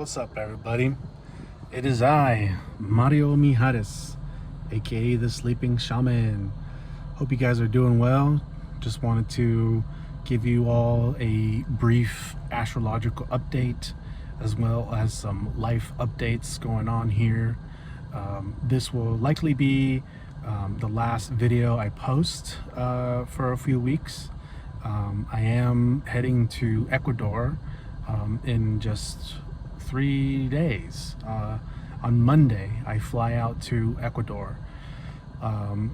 What's up, everybody? It is I, Mario Mijares, aka the Sleeping Shaman. Hope you guys are doing well. Just wanted to give you all a brief astrological update, as well as some life updates going on here. This will likely be the last video I post for a few weeks. I am heading to Ecuador in just 3 days. On Monday, I fly out to Ecuador.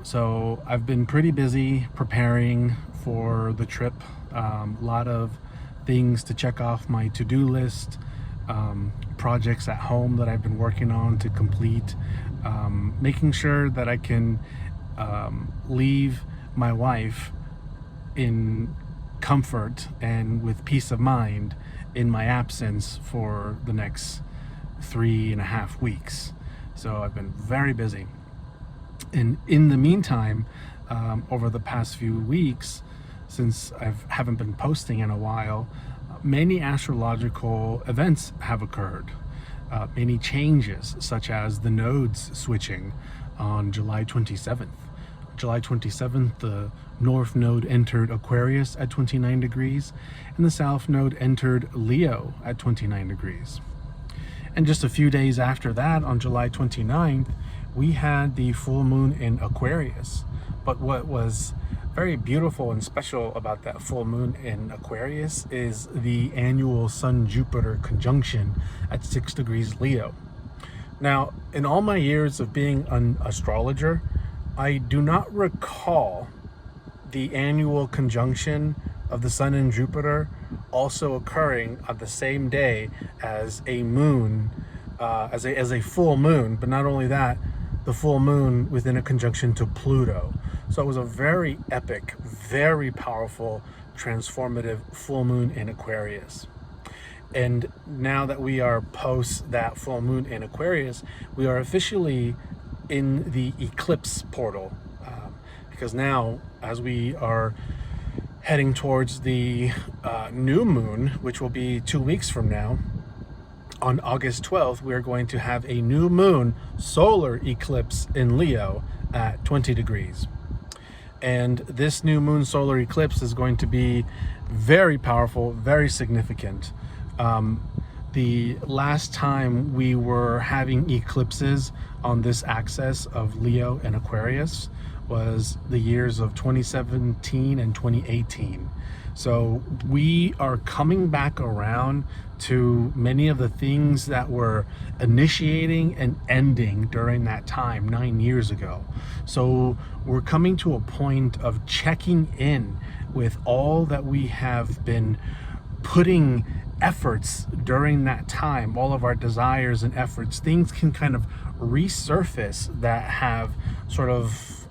So I've been pretty busy preparing for the trip. A lot of things to check off my to-do list, projects at home that I've been working on to complete, making sure that I can leave my wife in comfort and with peace of mind in my absence for the next 3.5 weeks. So I've been very busy. And in the meantime, over the past few weeks, since I haven't been posting in a while, many astrological events have occurred. Many changes, such as the nodes switching on July 27th. July 27th, the North Node entered Aquarius at 29 degrees, and the South Node entered Leo at 29 degrees. And just a few days after that, on July 29th, we had the full moon in Aquarius. But what was very beautiful and special about that full moon in Aquarius is the annual Sun-Jupiter conjunction at 6 degrees Leo. Now, in all my years of being an astrologer, I do not recall the annual conjunction of the Sun and Jupiter also occurring on the same day as a moon, as a full moon. But not only that, the full moon within a conjunction to Pluto. So it was a very epic, very powerful, transformative full moon in Aquarius. And now that we are post that full moon in Aquarius, we are officially in the eclipse portal, because now, as we are heading towards the new moon, which will be 2 weeks from now, on August 12th, we are going to have a new moon solar eclipse in Leo at 20 degrees. And this new moon solar eclipse is going to be very powerful, very significant. The last time we were having eclipses on this axis of Leo and Aquarius was the years of 2017 and 2018. So we are coming back around to many of the things that were initiating and ending during that time 9 years ago. So we're coming to a point of checking in with all that we have been putting efforts during that time, all of our desires and efforts. Things can kind of resurface that have sort of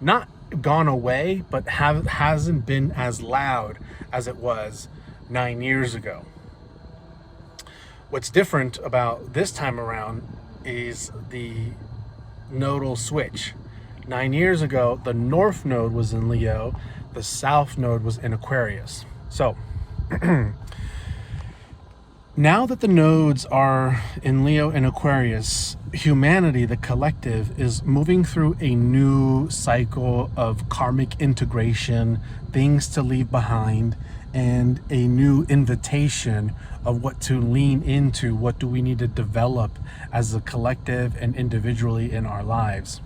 not gone away, but hasn't been as loud as it was 9 years ago. What's different about this time around is the nodal switch. 9 years ago, the North Node was in Leo, the South Node was in Aquarius. So now that the nodes are in Leo and Aquarius, humanity, the collective, is moving through a new cycle of karmic integration, things to leave behind, and a new invitation of what to lean into, what do we need to develop as a collective and individually in our lives.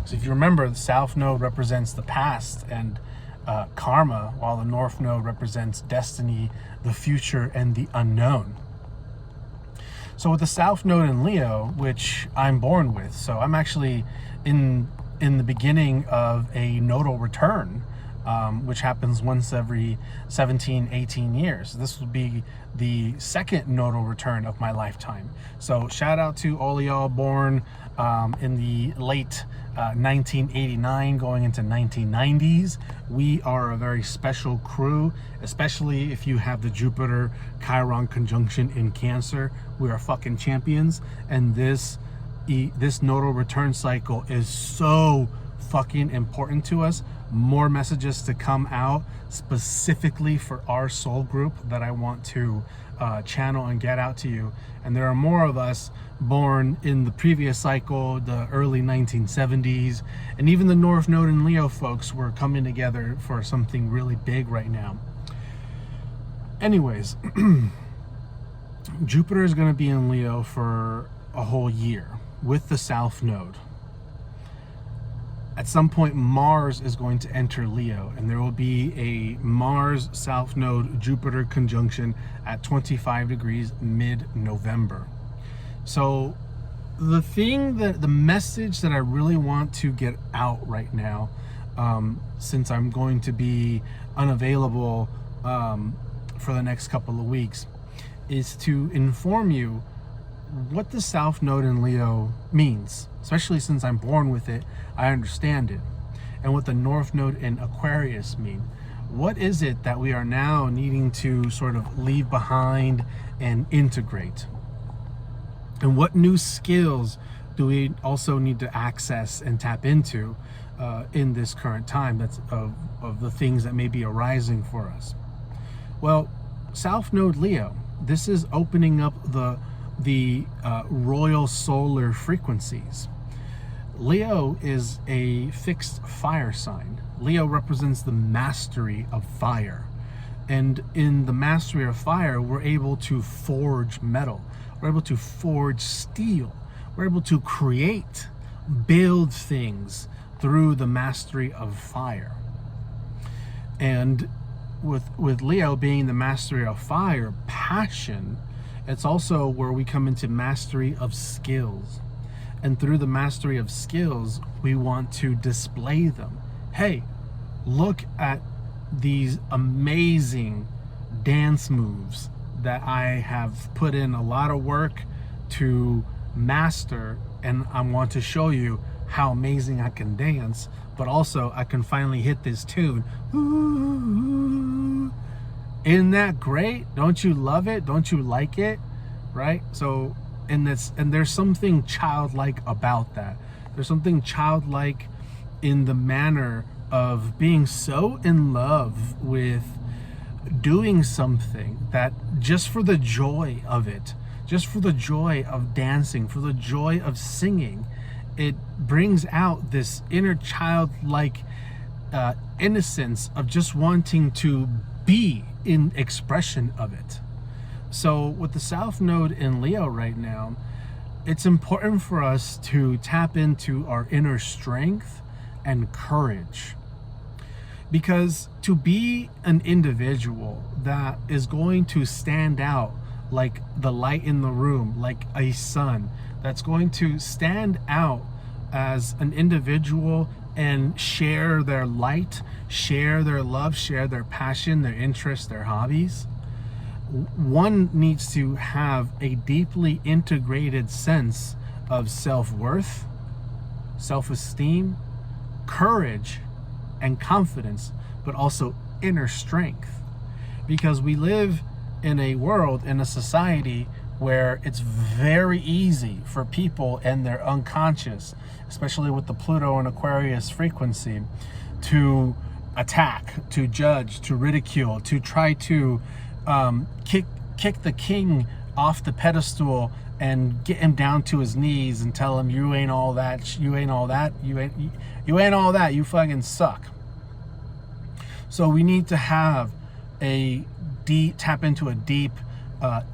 So if you remember, the South Node represents the past and karma, while the North Node represents destiny, the future, and the unknown. So with the South Node in Leo, which I'm born with, so I'm actually in the beginning of a nodal return, which happens once every 17, 18 years. This will be the second nodal return of my lifetime. So shout out to all of y'all born in the late 1989 going into 1990s. We are a very special crew, especially if you have the Jupiter Chiron conjunction in Cancer. We are fucking champions, and this nodal return cycle is so fucking important to us. More messages to come out specifically for our soul group that I want to channel and get out to you. And there are more of us born in the previous cycle, the early 1970s, and even the North Node and Leo folks were coming together for something really big right now. Anyways, Jupiter is going to be in Leo for a whole year with the South Node. At some point, Mars is going to enter Leo, and there will be a Mars South Node Jupiter conjunction at 25 degrees mid-November. So the message that I really want to get out right now, since I'm going to be unavailable for the next couple of weeks, is to inform you what the South Node in Leo means. Especially since I'm born with it, I understand it. And what the North Node in Aquarius mean. What is it that we are now needing to sort of leave behind and integrate? And what new skills do we also need to access and tap into in this current time that's of the things that may be arising for us? Well, South Node Leo, this is opening up the royal solar frequencies. Leo is a fixed fire sign. Leo represents the mastery of fire. And in the mastery of fire, we're able to forge metal. We're able to forge steel. We're able to create, build things through the mastery of fire. And with Leo being the mastery of fire, passion, it's also where we come into mastery of skills. And through the mastery of skills, we want to display them. Hey, look at these amazing dance moves that I have put in a lot of work to master, and I want to show you how amazing I can dance, but also I can finally hit this tune. Ooh, isn't that great? Don't you love it? Don't you like it? Right? So and there's something childlike about that. There's something childlike in the manner of being so in love with doing something that just for the joy of it, just for the joy of dancing, for the joy of singing, it brings out this inner childlike innocence of just wanting to be in expression of it. So with the South Node in Leo right now, it's important for us to tap into our inner strength and courage. Because to be an individual that is going to stand out like the light in the room, like a sun, that's going to stand out as an individual and share their light, share their love, share their passion, their interests, their hobbies, one needs to have a deeply integrated sense of self-worth, self-esteem, courage, and confidence, but also inner strength. Because we live in a world, in a society where it's very easy for people and their unconscious, especially with the Pluto and Aquarius frequency, to attack, to judge, to ridicule, to try to kick the king off the pedestal and get him down to his knees and tell him, you ain't all that, you ain't all that, you ain't all that, you fucking suck. So we need to have tap into a deep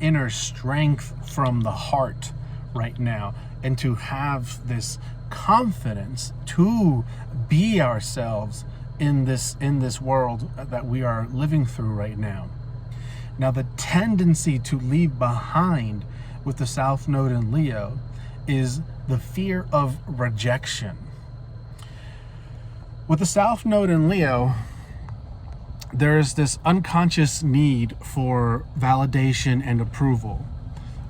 inner strength from the heart right now, and to have this confidence to be ourselves in this world that we are living through right now. Now, the tendency to leave behind with the South Node in Leo is the fear of rejection. With the South Node in Leo, there is this unconscious need for validation and approval.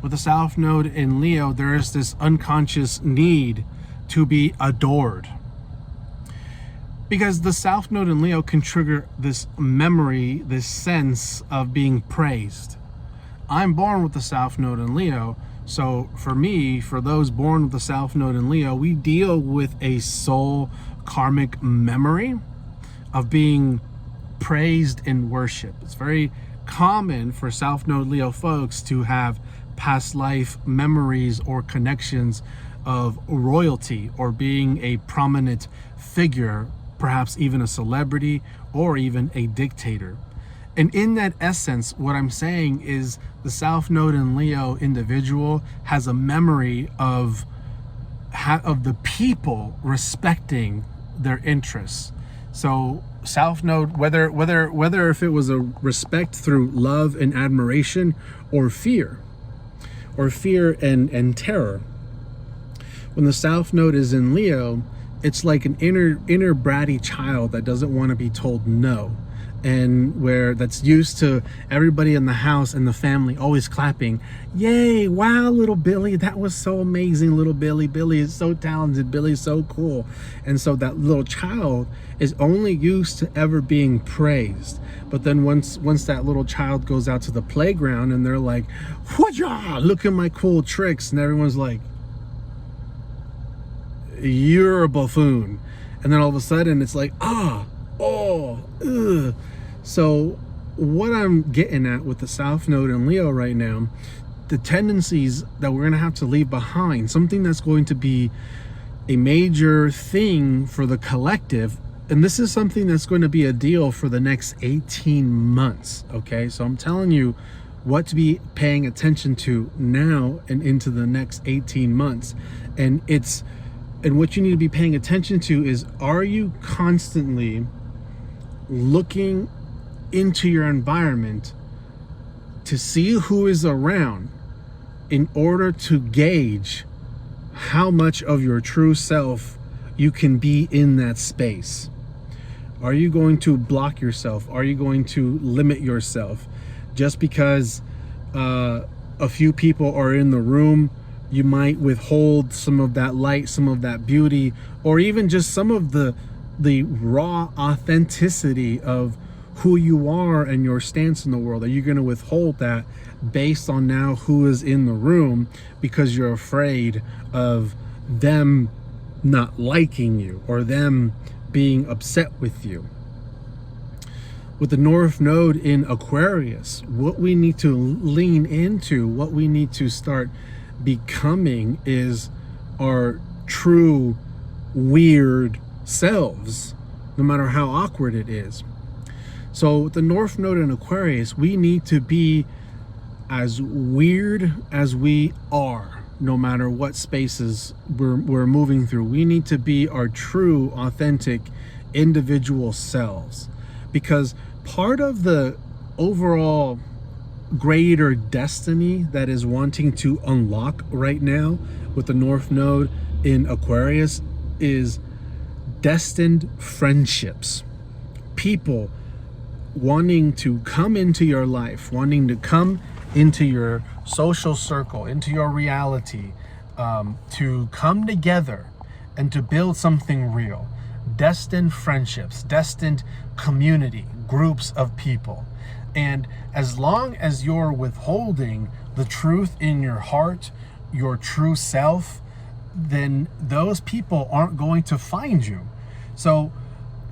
With the South Node in Leo, there is this unconscious need to be adored. Because the South Node in Leo can trigger this memory, this sense of being praised. I'm born with the South Node in Leo, so for me, for those born with the South Node in Leo, we deal with a soul karmic memory of being praised in worship. It's very common for South Node Leo folks to have past life memories or connections of royalty or being a prominent figure, perhaps even a celebrity or even a dictator. And in that essence, what I'm saying is the South Node in Leo individual has a memory of the people respecting their interests. So South Node, whether if it was a respect through love and admiration or fear and terror. When the South Node is in Leo, it's like an inner bratty child that doesn't want to be told no, and where that's used to everybody in the house and the family always clapping, yay, wow, little Billy, that was so amazing, little Billy. Billy is so talented, Billy's so cool. And so that little child is only used to ever being praised. But then once that little child goes out to the playground and they're like, whoa, look at my cool tricks, and everyone's like, you're a buffoon. And then all of a sudden it's like, So what I'm getting at with the South Node in Leo right now, the tendencies that we're going to have to leave behind, something that's going to be a major thing for the collective, and this is something that's going to be a deal for the next 18 months, okay? So I'm telling you what to be paying attention to now and into the next 18 months. And what you need to be paying attention to is, are you constantly looking into your environment to see who is around in order to gauge how much of your true self you can be in that space? Are you going to block yourself? Are you going to limit yourself? Just because a few people are in the room, you might withhold some of that light, some of that beauty, or even just some of the raw authenticity of who you are and your stance in the world. Are you going to withhold that based on now who is in the room because you're afraid of them not liking you or them being upset with you? With the North Node in Aquarius, what we need to lean into, what we need to start becoming is our true weird selves, no matter how awkward it is. So with the North Node in Aquarius, we need to be as weird as we are, no matter what spaces we're moving through. We need to be our true, authentic, individual selves, because part of the overall greater destiny that is wanting to unlock right now with the North Node in Aquarius is destined friendships. People wanting to come into your life, wanting to come into your social circle, into your reality, to come together and to build something real. Destined friendships, destined community, groups of people. And as long as you're withholding the truth in your heart, your true self, then those people aren't going to find you. So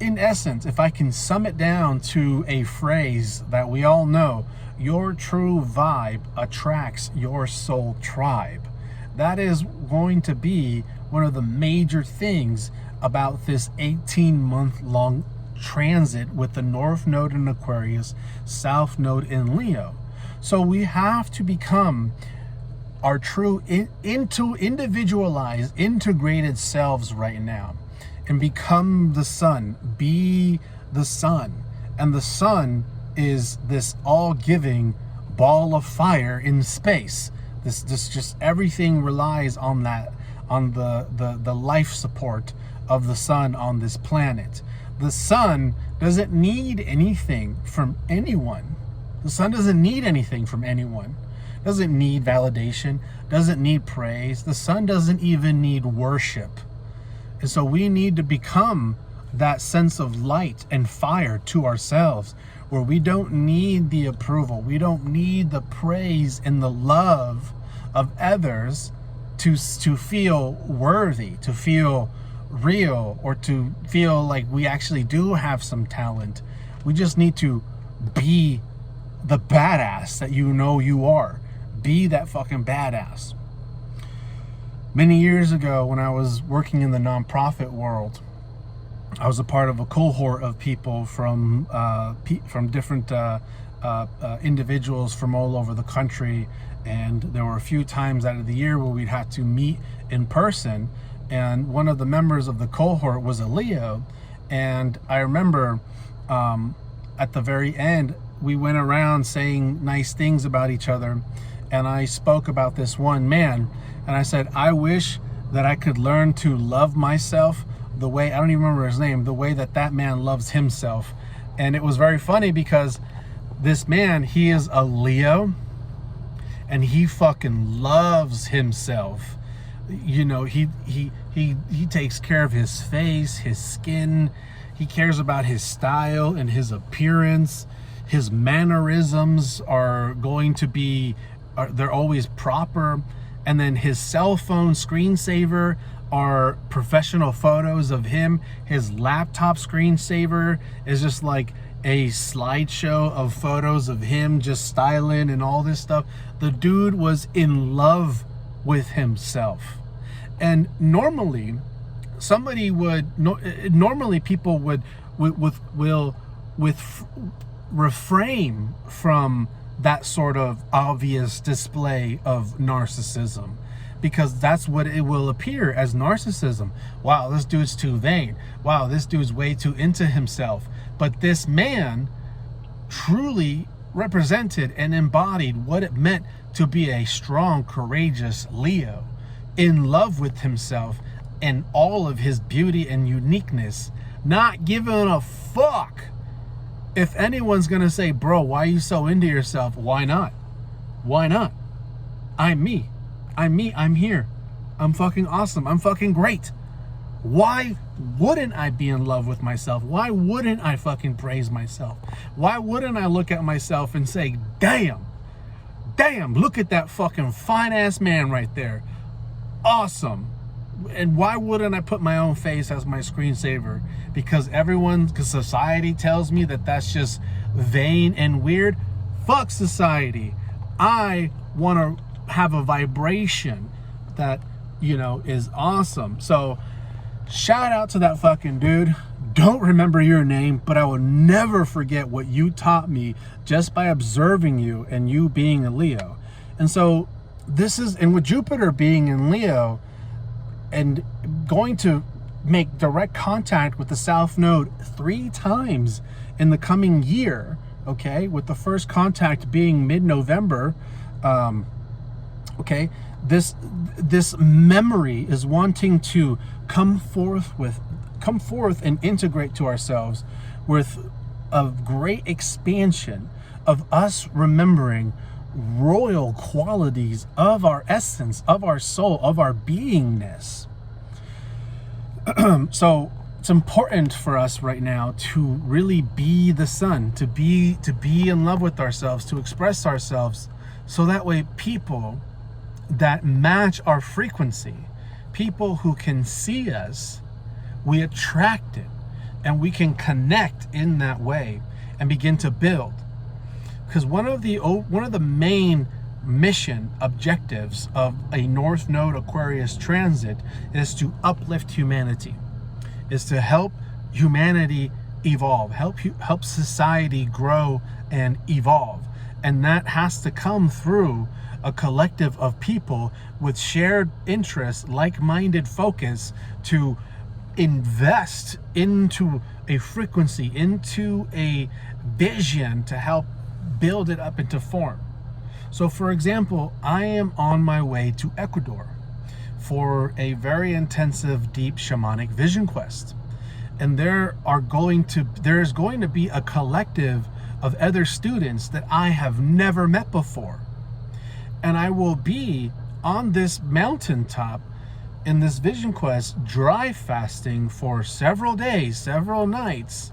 in essence, if I can sum it down to a phrase that we all know, your true vibe attracts your soul tribe. That is going to be one of the major things about this 18-month-long transit with the North Node in Aquarius, South Node in Leo. So we have to become our true individualized, integrated selves right now, and become the sun, be the sun. And the sun is this all-giving ball of fire in space. This just everything relies on that, on the life support of the sun on this planet. The sun doesn't need anything from anyone. The sun doesn't need anything from anyone. Doesn't need validation, doesn't need praise. The sun doesn't even need worship. And so we need to become that sense of light and fire to ourselves, where we don't need the approval, we don't need the praise and the love of others to feel worthy, to feel real, or to feel like we actually do have some talent. We just need to be the badass that you know you are. Be that fucking badass. Many years ago, when I was working in the nonprofit world, I was a part of a cohort of people from different individuals from all over the country, and there were a few times out of the year where we'd have to meet in person. And one of the members of the cohort was a Leo, and I remember at the very end, we went around saying nice things about each other, and I spoke about this one man, and I said, I wish that I could learn to love myself the way, I don't even remember his name, the way that that man loves himself. And it was very funny because this man, he is a Leo, and he fucking loves himself. You know, he takes care of his face, his skin. He cares about his style and his appearance. His mannerisms are going to be, they're always proper. And then his cell phone screensaver are professional photos of him. His laptop screensaver is just like a slideshow of photos of him just styling and all this stuff. The dude was in love with himself. And normally people will refrain from that sort of obvious display of narcissism, because that's what it will appear as, narcissism. Wow, this dude's too vain. Wow, this dude's way too into himself. But this man truly represented and embodied what it meant to be a strong, courageous Leo, in love with himself and all of his beauty and uniqueness, not giving a fuck if anyone's gonna say, bro, why are you so into yourself? Why not? Why not? I'm me. I'm here. I'm fucking awesome. I'm fucking great. Why wouldn't I be in love with myself? Why wouldn't I fucking praise myself? Why wouldn't I look at myself and say, damn, look at that fucking fine ass man right there. Awesome. And why wouldn't I put my own face as my screensaver? Because society tells me that that's just vain and weird. Fuck society. I want to have a vibration that, you know, is awesome. So shout out to that fucking dude. Don't remember your name, but I will never forget what you taught me just by observing you and you being a Leo. And so and with Jupiter being in Leo and going to make direct contact with the South Node 3 times in the coming year, okay, with the first contact being mid-November, okay, this memory is wanting to come forth and integrate to ourselves with a great expansion of us remembering royal qualities of our essence, of our soul, of our beingness. So it's important for us right now to really be the sun, to be in love with ourselves, to express ourselves, so that way people that match our frequency, people who can see us, we attract it, and we can connect in that way and begin to build. Because one of the main mission objectives of a North Node Aquarius transit is to uplift humanity, is to help humanity evolve, help society grow and evolve. And that has to come through a collective of people with shared interests, like-minded focus, to invest into a frequency, into a vision to help build it up into form. So for example, I am on my way to Ecuador for a very intensive, deep shamanic vision quest. And there's going to be a collective of other students that I have never met before. And I will be on this mountaintop in this vision quest, dry fasting for several days, several nights.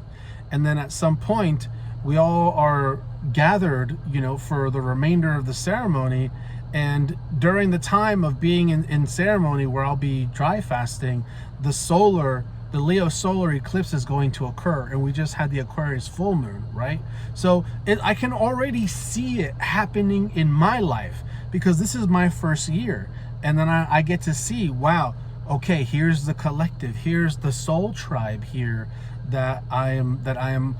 And then at some point, we all are gathered, you know, for the remainder of the ceremony. And during the time of being in ceremony where I'll be dry fasting, the the Leo solar eclipse is going to occur, and we just had the Aquarius full moon, right? So I can already see it happening in my life, because this is my first year, and then I get to see, wow, okay, here's the collective, here's the soul tribe here that I am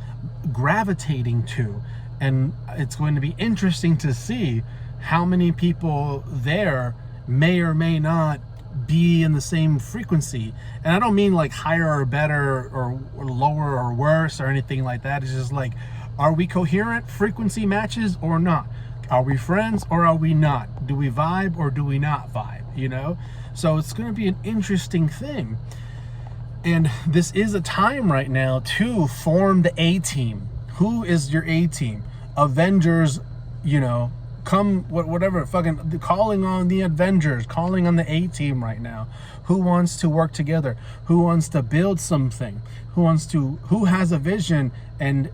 gravitating to, and it's going to be interesting to see how many people there may or may not be in the same frequency. And I don't mean like higher or better or lower or worse or anything like that. It's just like, are we coherent frequency matches or not? Are we friends or are we not? Do we vibe or do we not vibe, you know? So it's going to be an interesting thing. And this is a time right now to form the A-team. Who is your A-team? Avengers, you know, come whatever, fucking calling on the Avengers, calling on the A-team right now. Who wants to work together? Who wants to build something? Who has a vision, and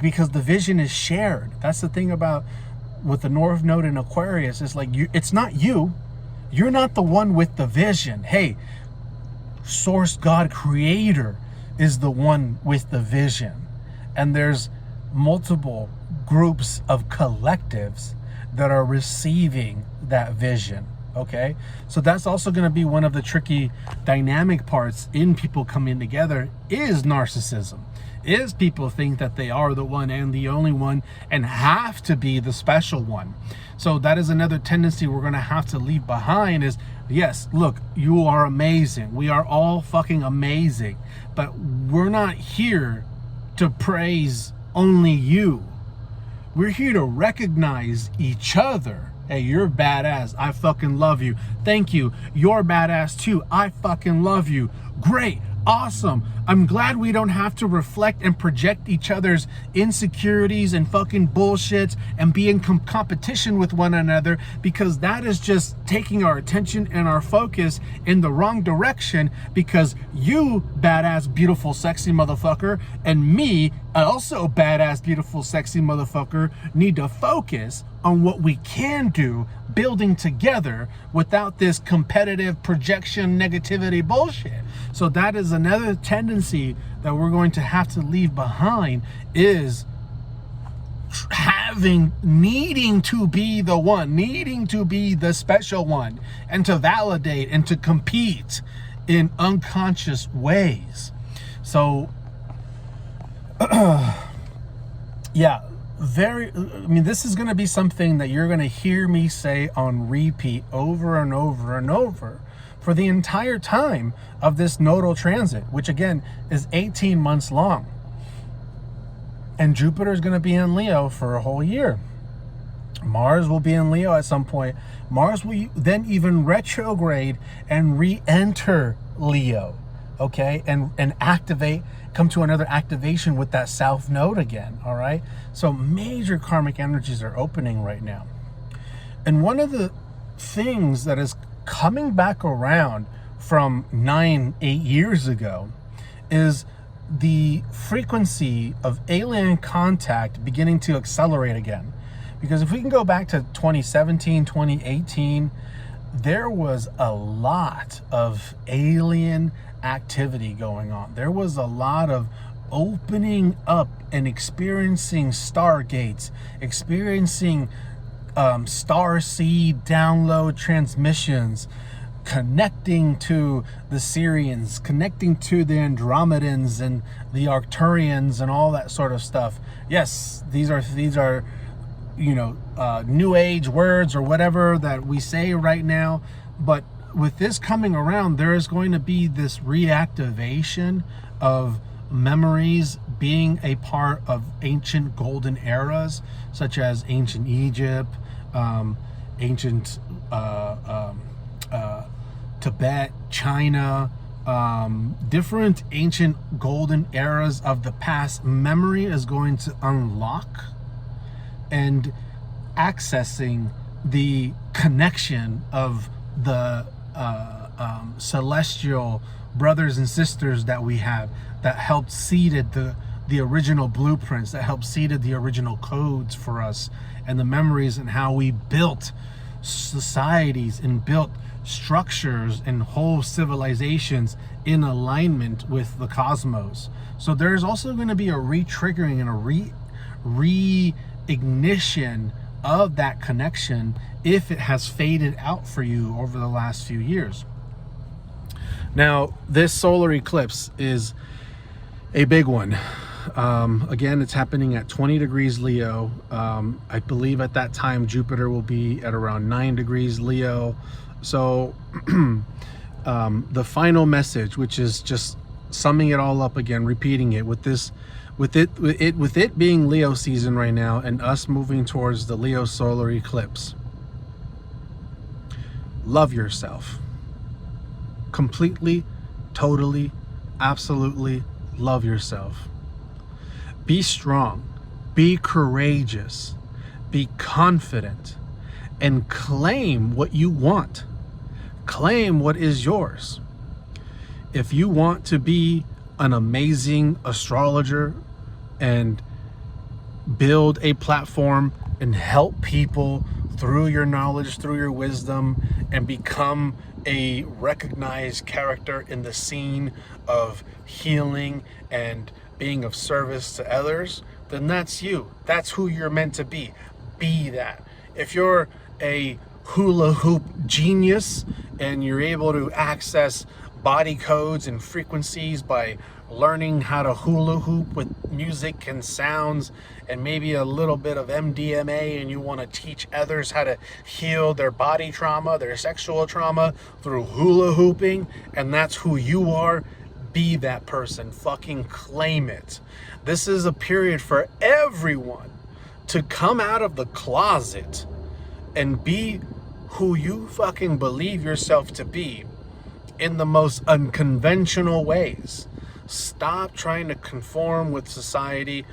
because the vision is shared. That's the thing about with the North Node in Aquarius, it's like it's not you. You're not the one with the vision. Hey, Source God Creator is the one with the vision. And there's multiple groups of collectives that are receiving that vision, okay? So that's also going to be one of the tricky dynamic parts in people coming together, is narcissism. Is people think that they are the one and the only one and have to be the special one. So that is another tendency we're going to have to leave behind is, yes, look, you are amazing. We are all fucking amazing, but we're not here to praise only you. We're here to recognize each other. Hey, you're badass. I fucking love you. Thank you. You're badass too. I fucking love you. Great. Awesome. I'm glad we don't have to reflect and project each other's insecurities and fucking bullshit and be in competition with one another, because that is just taking our attention and our focus in the wrong direction, because you, badass, beautiful, sexy motherfucker, and me, also badass, beautiful, sexy motherfucker, need to focus on what we can do building together without this competitive projection negativity bullshit. So that is another tendency that we're going to have to leave behind, is needing to be the one, needing to be the special one, and to validate and to compete in unconscious ways. So yeah, this is going to be something that you're going to hear me say on repeat over and over and over for the entire time of this nodal transit, which again is 18 months long. And Jupiter is going to be in Leo for a whole year. Mars will be in Leo at some point. Mars will then even retrograde and re-enter Leo, okay, and come to another activation with that South Node again, all right? So major karmic energies are opening right now. And one of the things that is coming back around from 8 years ago is the frequency of alien contact beginning to accelerate again. Because if we can go back to 2017, 2018, there was a lot of alien activity going on. There was a lot of opening up and experiencing stargates, experiencing star seed download transmissions, connecting to the Syrians, connecting to the Andromedans and the Arcturians and all that sort of stuff. Yes, these are new age words or whatever that we say right now, but with this coming around, there is going to be this reactivation of memories being a part of ancient golden eras, such as ancient Egypt, ancient Tibet, China, different ancient golden eras of the past. Memory is going to unlock, and accessing the connection of the celestial brothers and sisters that we have, that helped seeded the original blueprints, that helped seeded the original codes for us, and the memories, and how we built societies and built structures and whole civilizations in alignment with the cosmos. So there's also going to be a re-triggering and a re-ignition of that connection if it has faded out for you over the last few years. Now, this solar eclipse is a big one. Again, it's happening at 20 degrees Leo. I believe at that time Jupiter will be at around 9 degrees Leo. So the final message, which is just summing it all up again, repeating it with it being Leo season right now and us moving towards the Leo solar eclipse. Love yourself. Completely, totally, absolutely love yourself. Be strong, be courageous, be confident, and claim what you want. Claim what is yours. If you want to be an amazing astrologer and build a platform and help people through your knowledge, through your wisdom, and become a recognized character in the scene of healing and being of service to others, then that's you. That's who you're meant to be. Be that. If you're a hula hoop genius and you're able to access body codes and frequencies by learning how to hula hoop with music and sounds and maybe a little bit of MDMA, and you want to teach others how to heal their body trauma, their sexual trauma through hula hooping, and that's who you are, be that person. Fucking claim it. This is a period for everyone to come out of the closet and be who you fucking believe yourself to be in the most unconventional ways. Stop trying to conform with society.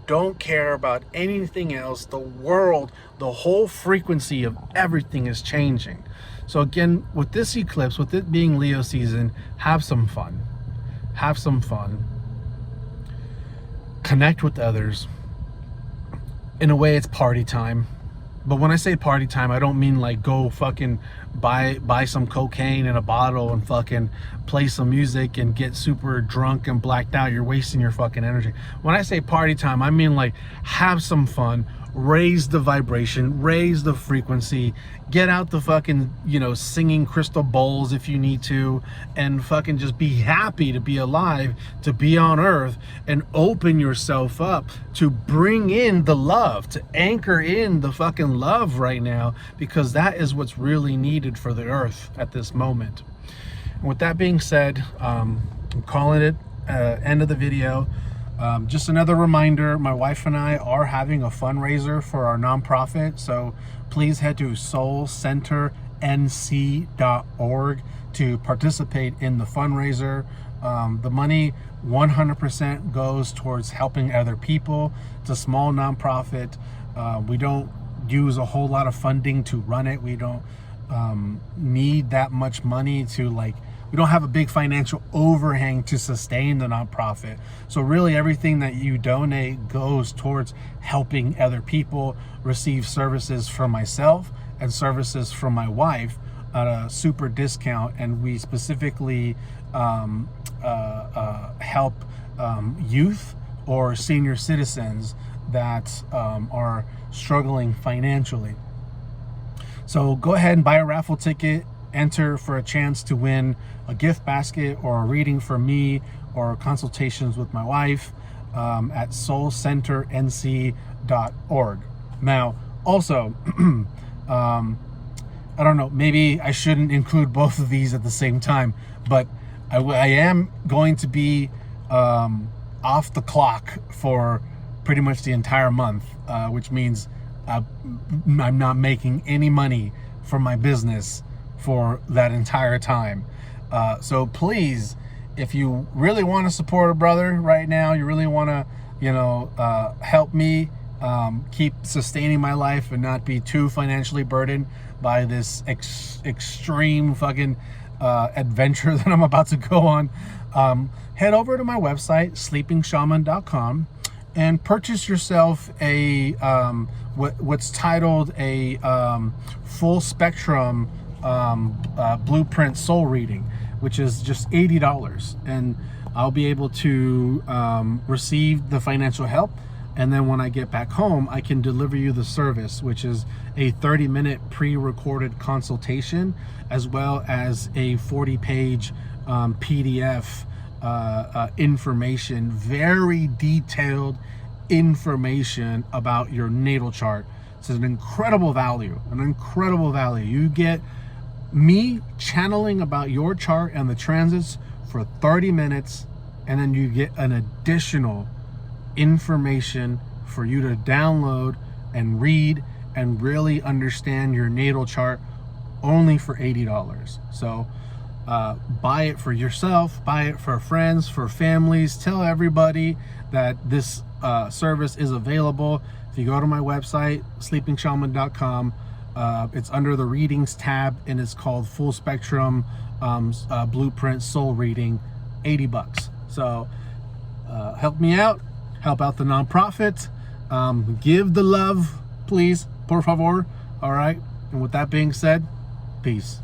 Don't care about anything else. The world, the whole frequency of everything is changing. So again, with this eclipse, with it being Leo season, have some fun. Have some fun. Connect with others. In a way, it's party time. But when I say party time, I don't mean like go fucking buy some cocaine in a bottle and fucking play some music and get super drunk and blacked out. You're wasting your fucking energy. When I say party time, I mean like have some fun, raise the vibration, raise the frequency, get out the fucking, singing crystal bowls if you need to, and fucking just be happy to be alive, to be on earth, and open yourself up to bring in the love, to anchor in the fucking love right now, because that is what's really needed for the earth at this moment. And with that being said, I'm calling it end of the video. Just another reminder, my wife and I are having a fundraiser for our nonprofit, so please head to soulcenternc.org to participate in the fundraiser. The money 100% goes towards helping other people. It's a small nonprofit. We don't use a whole lot of funding to run it. We don't need that much money to we don't have a big financial overhang to sustain the nonprofit. So really everything that you donate goes towards helping other people receive services from myself and services from my wife at a super discount. And we specifically help youth or senior citizens that are struggling financially. So go ahead and buy a raffle ticket, enter for a chance to win a gift basket or a reading from me or consultations with my wife at soulcenternc.org. Now, also, I don't know, maybe I shouldn't include both of these at the same time, but I am going to be off the clock for pretty much the entire month, which means I'm not making any money from my business for that entire time. So please, if you really want to support a brother right now, you really want to, help me keep sustaining my life and not be too financially burdened by this extreme fucking adventure that I'm about to go on, head over to my website, sleepingshaman.com, and purchase yourself a what's titled a full spectrum blueprint soul reading. which is just $80, and I'll be able to receive the financial help. And then when I get back home, I can deliver you the service, which is a 30-minute pre-recorded consultation, as well as a 40-page PDF information, very detailed information about your natal chart. It's an incredible value, You get me channeling about your chart and the transits for 30 minutes, and then you get an additional information for you to download and read and really understand your natal chart, only for $80. So buy it for yourself, buy it for friends, for families. Tell everybody that this service is available. If you go to my website, sleepingshaman.com, it's under the readings tab, and it's called Full Spectrum Blueprint Soul Reading, $80. So help me out, help out the nonprofit, give the love, please, por favor. All right. And with that being said, peace.